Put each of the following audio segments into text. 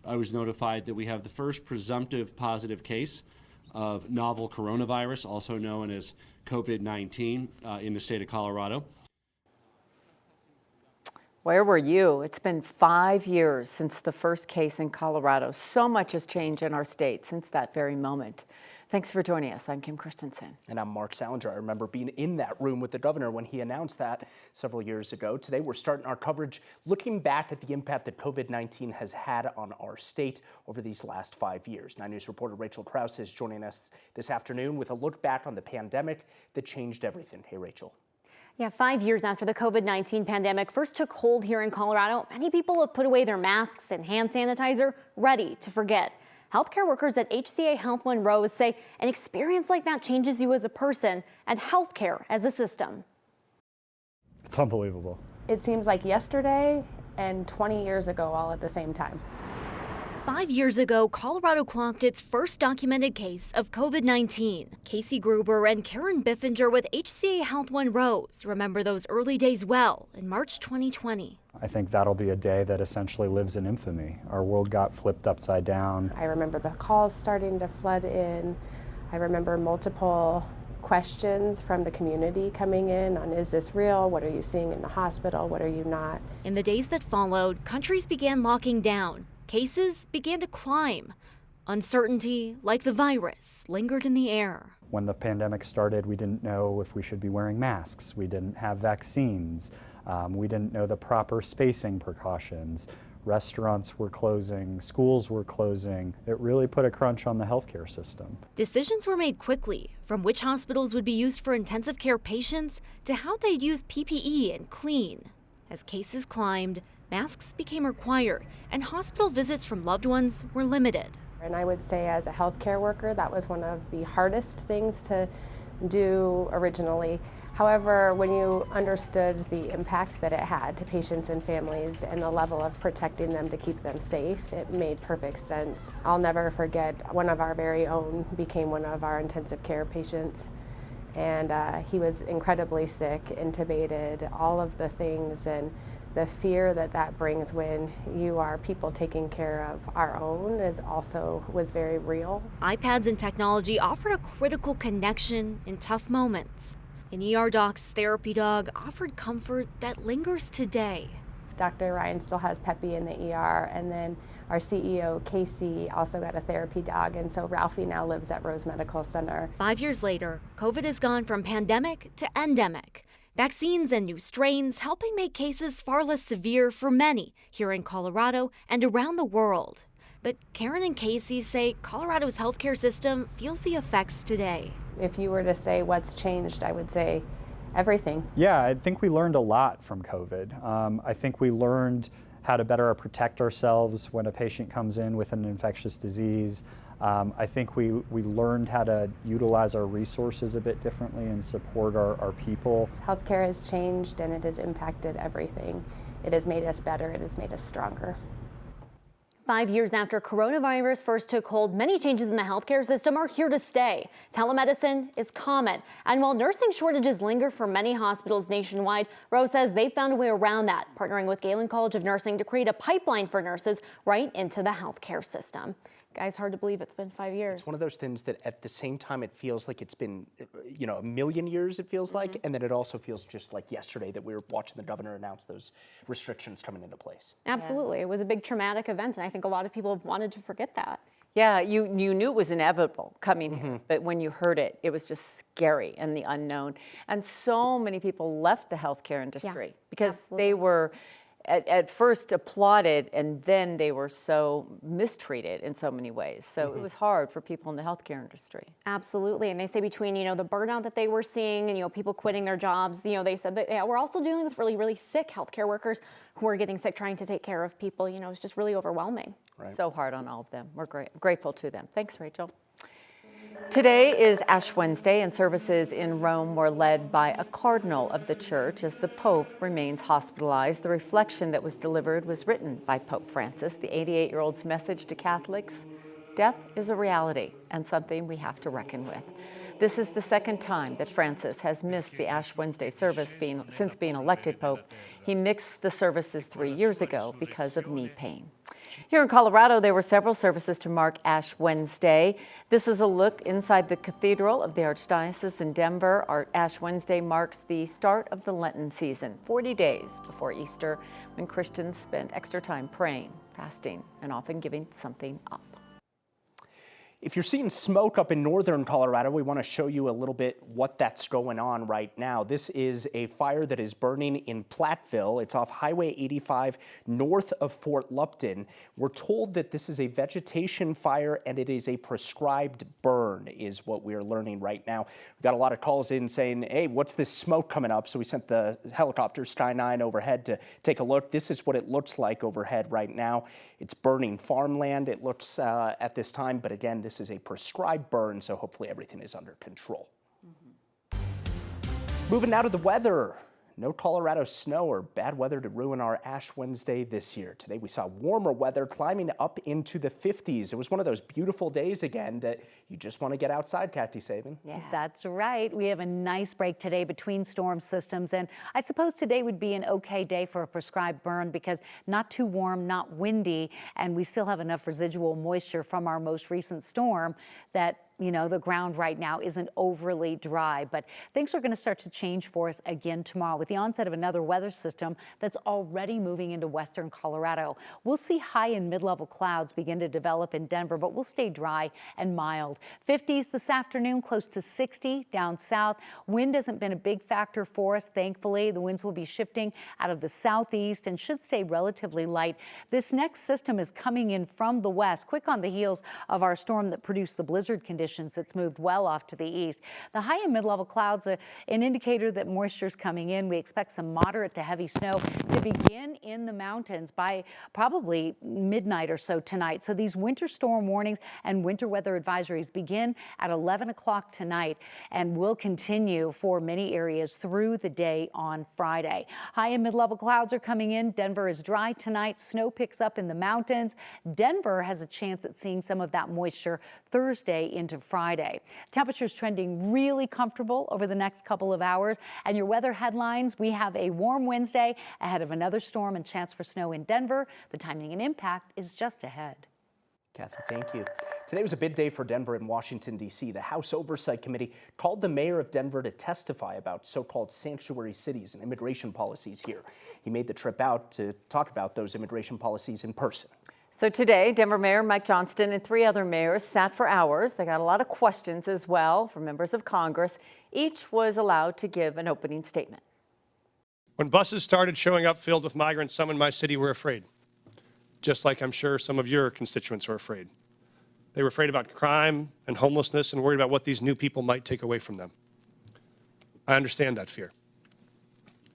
I was notified that we have the first presumptive positive case of novel coronavirus, also known as COVID-19, in the state of Colorado. Where were you? It's been 5 years since the first case in Colorado. So much has changed in our state since that very moment. Thanks for joining us. I'm Kim Christensen. And I'm Mark Salinger. I remember being in that room with the governor when he announced that several years ago. Today, we're starting our coverage looking back at the impact that COVID-19 has had on our state over these last 5 years. 9 News reporter Rachel Krause is joining us this afternoon with a look back on the pandemic that changed everything. Hey, Rachel. Yeah, 5 years after the COVID-19 pandemic first took hold here in Colorado, many people have put away their masks and hand sanitizer, ready to forget. Healthcare workers at HCA Health Monroe say an experience like that changes you as a person and healthcare as a system. It's unbelievable. It seems like yesterday and 20 years ago all at the same time. 5 years ago, Colorado clocked its first documented case of COVID-19. Casey Gruber and Karen Biffinger with HCA Health Monroe remember those early days well in March 2020. I think that'll be a day that essentially lives in infamy. Our world got flipped upside down. I remember the calls starting to flood in. I remember multiple questions from the community coming in on, is this real? What are you seeing in the hospital? What are you not? In the days that followed, countries began locking down. Cases began to climb. Uncertainty, like the virus, lingered in the air. When the pandemic started, we didn't know if we should be wearing masks. We didn't have vaccines. We didn't know the proper spacing precautions. Restaurants were closing, schools were closing. It really put a crunch on the healthcare system. Decisions were made quickly, from which hospitals would be used for intensive care patients to how they'd use PPE and clean. As cases climbed, masks became required, and hospital visits from loved ones were limited. And I would say as a healthcare worker, that was one of the hardest things to do originally. However, when you understood the impact that it had to patients and families and the level of protecting them to keep them safe, it made perfect sense. I'll never forget, one of our very own became one of our intensive care patients. And he was incredibly sick, intubated, all of the things, and the fear that that brings when you are people taking care of our own was very real. iPads and technology offered a critical connection in tough moments. An ER doc's therapy dog offered comfort that lingers today. Dr. Ryan still has Peppy in the ER, and then our CEO, Casey, also got a therapy dog, and so Ralphie now lives at Rose Medical Center. 5 years later, COVID has gone from pandemic to endemic. Vaccines and new strains helping make cases far less severe for many here in Colorado and around the world. But Karen and Casey say Colorado's healthcare system feels the effects today. If you were to say what's changed, I would say everything. Yeah, I think we learned a lot from COVID. I think we learned how to better protect ourselves when a patient comes in with an infectious disease. I think we learned how to utilize our resources a bit differently and support our people. Healthcare has changed and it has impacted everything. It has made us better, it has made us stronger. 5 years after coronavirus first took hold, many changes in the healthcare system are here to stay. Telemedicine is common. And while nursing shortages linger for many hospitals nationwide, Rose says they found a way around that, partnering with Galen College of Nursing to create a pipeline for nurses right into the healthcare system. Guys, hard to believe it's been 5 years. It's one of those things that at the same time it feels like it's been, a million years, it feels like, and then it also feels just like yesterday that we were watching the governor announce those restrictions coming into place. Absolutely. It was a big traumatic event, and I think a lot of people have wanted to forget that. Yeah, you knew it was inevitable coming here, but when you heard it, it was just scary and the unknown. And so many people left the healthcare industry because they were at first applauded, and then they were so mistreated in so many ways. So it was hard for people in the healthcare industry. Absolutely, and they say between the burnout that they were seeing and people quitting their jobs, they said that we're also dealing with really, really sick healthcare workers who are getting sick trying to take care of people. It's just really overwhelming. Right. So hard on all of them. We're grateful to them. Thanks, Rachel. Today is Ash Wednesday, and services in Rome were led by a cardinal of the church as the Pope remains hospitalized. The reflection that was delivered was written by Pope Francis. The 88-year-old's message to Catholics: death is a reality and something we have to reckon with. This is the second time that Francis has missed the Ash Wednesday service since being elected Pope. He mixed the services 3 years ago because of knee pain. Here in Colorado, there were several services to mark Ash Wednesday. This is a look inside the Cathedral of the Archdiocese in Denver. Our Ash Wednesday marks the start of the Lenten season, 40 days before Easter, when Christians spend extra time praying, fasting, and often giving something up. If you're seeing smoke up in northern Colorado, we want to show you a little bit what that's going on right now. This is a fire that is burning in Platteville. It's off Highway 85 north of Fort Lupton. We're told that this is a vegetation fire and it is a prescribed burn is what we're learning right now. We've got a lot of calls in saying, hey, what's this smoke coming up? So we sent the helicopter Sky 9 overhead to take a look. This is what it looks like overhead right now. It's burning farmland, it looks at this time, but again, this is a prescribed burn, so hopefully everything is under control. Moving now to the weather. No Colorado snow or bad weather to ruin our Ash Wednesday this year. Today we saw warmer weather climbing up into the 50s. It was one of those beautiful days again that you just want to get outside, Kathy Sabin. Yeah, that's right. We have a nice break today between storm systems, and I suppose today would be an okay day for a prescribed burn because not too warm, not windy, and we still have enough residual moisture from our most recent storm that the ground right now isn't overly dry, but things are going to start to change for us again tomorrow with the onset of another weather system that's already moving into western Colorado. We'll see high and mid-level clouds begin to develop in Denver, but we'll stay dry and mild. 50s this afternoon, close to 60 down south. Wind hasn't been a big factor for us, thankfully. The winds will be shifting out of the southeast and should stay relatively light. This next system is coming in from the west, quick on the heels of our storm that produced the blizzard conditions that's moved well off to the east. The high and mid-level clouds are an indicator that moisture is coming in. We expect some moderate to heavy snow to begin in the mountains by probably midnight or so tonight. So these winter storm warnings and winter weather advisories begin at 11 o'clock tonight and will continue for many areas through the day on Friday. High and mid-level clouds are coming in. Denver is dry tonight. Snow picks up in the mountains. Denver has a chance at seeing some of that moisture Thursday into Friday. Temperatures trending really comfortable over the next couple of hours. And your weather headlines, we have a warm Wednesday ahead of another storm and chance for snow in Denver. The timing and impact is just ahead. Kathy, thank you. Today was a big day for Denver and Washington, D.C. The House Oversight Committee called the mayor of Denver to testify about so-called sanctuary cities and immigration policies here. He made the trip out to talk about those immigration policies in person. So today, Denver Mayor Mike Johnston and 3 other mayors sat for hours. They got a lot of questions as well from members of Congress. Each was allowed to give an opening statement. When buses started showing up filled with migrants, some in my city were afraid, just like I'm sure some of your constituents are afraid. They were afraid about crime and homelessness and worried about what these new people might take away from them. I understand that fear.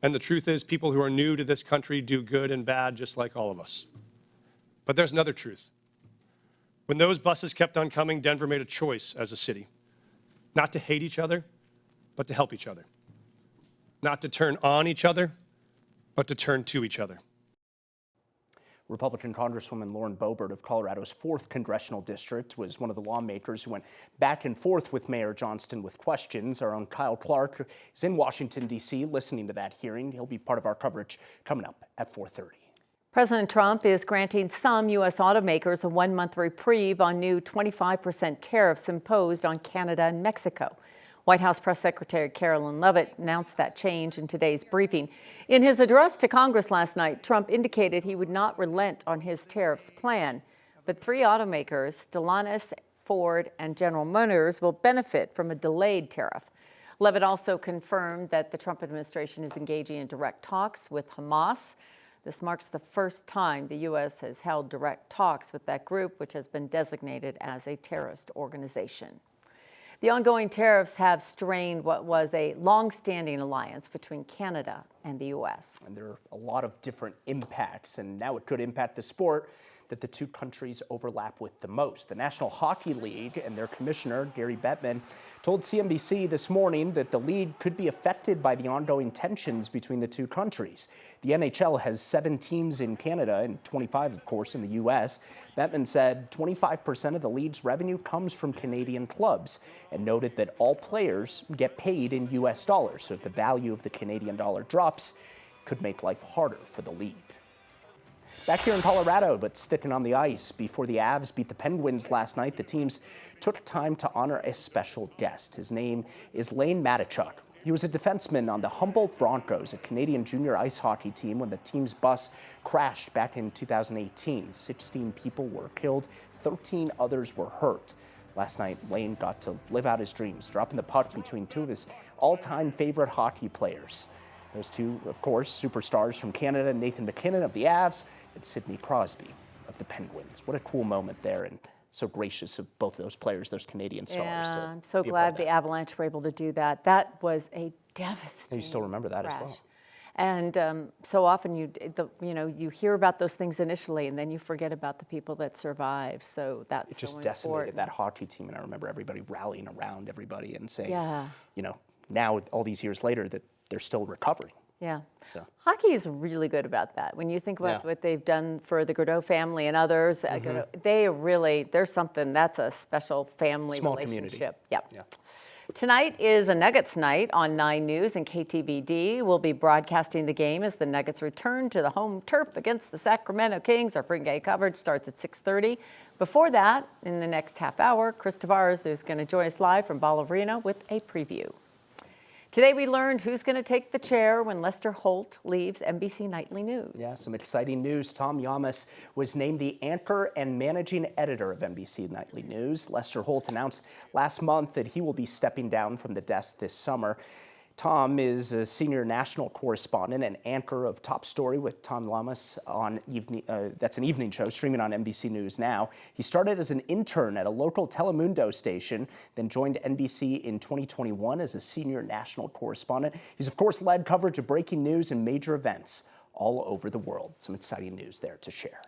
And the truth is, people who are new to this country do good and bad just like all of us. But there's another truth. When those buses kept on coming, Denver made a choice as a city, not to hate each other, but to help each other. Not to turn on each other, but to turn to each other. Republican Congresswoman Lauren Boebert of Colorado's 4th Congressional District was one of the lawmakers who went back and forth with Mayor Johnston with questions. Our own Kyle Clark is in Washington, D.C. listening to that hearing. He'll be part of our coverage coming up at 4:30. President Trump is granting some U.S. automakers a 1-month reprieve on new 25% tariffs imposed on Canada and Mexico. White House Press Secretary Carolyn Leavitt announced that change in today's briefing. In his address to Congress last night, Trump indicated he would not relent on his tariffs plan. But 3 automakers, Stellantis, Ford, and General Motors, will benefit from a delayed tariff. Leavitt also confirmed that the Trump administration is engaging in direct talks with Hamas. This marks the first time the U.S. has held direct talks with that group, which has been designated as a terrorist organization. The ongoing tariffs have strained what was a long-standing alliance between Canada and the U.S. And there are a lot of different impacts, and now it could impact the sport that the two countries overlap with the most. The National Hockey League and their commissioner, Gary Bettman, told CNBC this morning that the league could be affected by the ongoing tensions between the two countries. The NHL has 7 teams in Canada and 25, of course, in the U.S. Bettman said 25% of the league's revenue comes from Canadian clubs and noted that all players get paid in U.S. dollars. So if the value of the Canadian dollar drops, it could make life harder for the league. Back here in Colorado, but sticking on the ice. Before the Avs beat the Penguins last night, the teams took time to honor a special guest. His name is Lane Matichuk. He was a defenseman on the Humboldt Broncos, a Canadian junior ice hockey team, when the team's bus crashed back in 2018. 16 people were killed, 13 others were hurt. Last night, Lane got to live out his dreams, dropping the puck between two of his all-time favorite hockey players. Those two, of course, superstars from Canada, Nathan MacKinnon of the Avs and Sidney Crosby of the Penguins. What a cool moment there, and so gracious of both those players, those Canadian stars. Yeah, I'm so glad the Avalanche were able to do that. That was a devastating And you still remember that crash. as well. And so often you hear about those things initially, and then you forget about the people that survived. So that's It just so decimated important. that hockey team, and I remember everybody rallying around everybody and saying, Yeah. Now all these years later that they're still recovering. Yeah. So. Hockey is really good about that. When you think about Yeah. what they've done for the Godot family and others, they really, there's something, that's a special family Small community. relationship. Yep. Yeah. Tonight is a Nuggets night on 9 News, and KTVD will be broadcasting the game as the Nuggets return to the home turf against the Sacramento Kings. Our pregame coverage starts at 6:30. Before that, in the next half hour, Chris Tavares is going to join us live from Ball Arena with a preview. Today we learned who's going to take the chair when Lester Holt leaves NBC Nightly News. Yeah, some exciting news. Tom Yamas was named the anchor and managing editor of NBC Nightly News. Lester Holt announced last month that he will be stepping down from the desk this summer. Tom is a senior national correspondent and anchor of Top Story with Tom Yamas on that's an evening show streaming on NBC News now. He started as an intern at a local Telemundo station, then joined NBC in 2021 as a senior national correspondent. He's of course led coverage of breaking news and major events all over the world. Some exciting news there to share.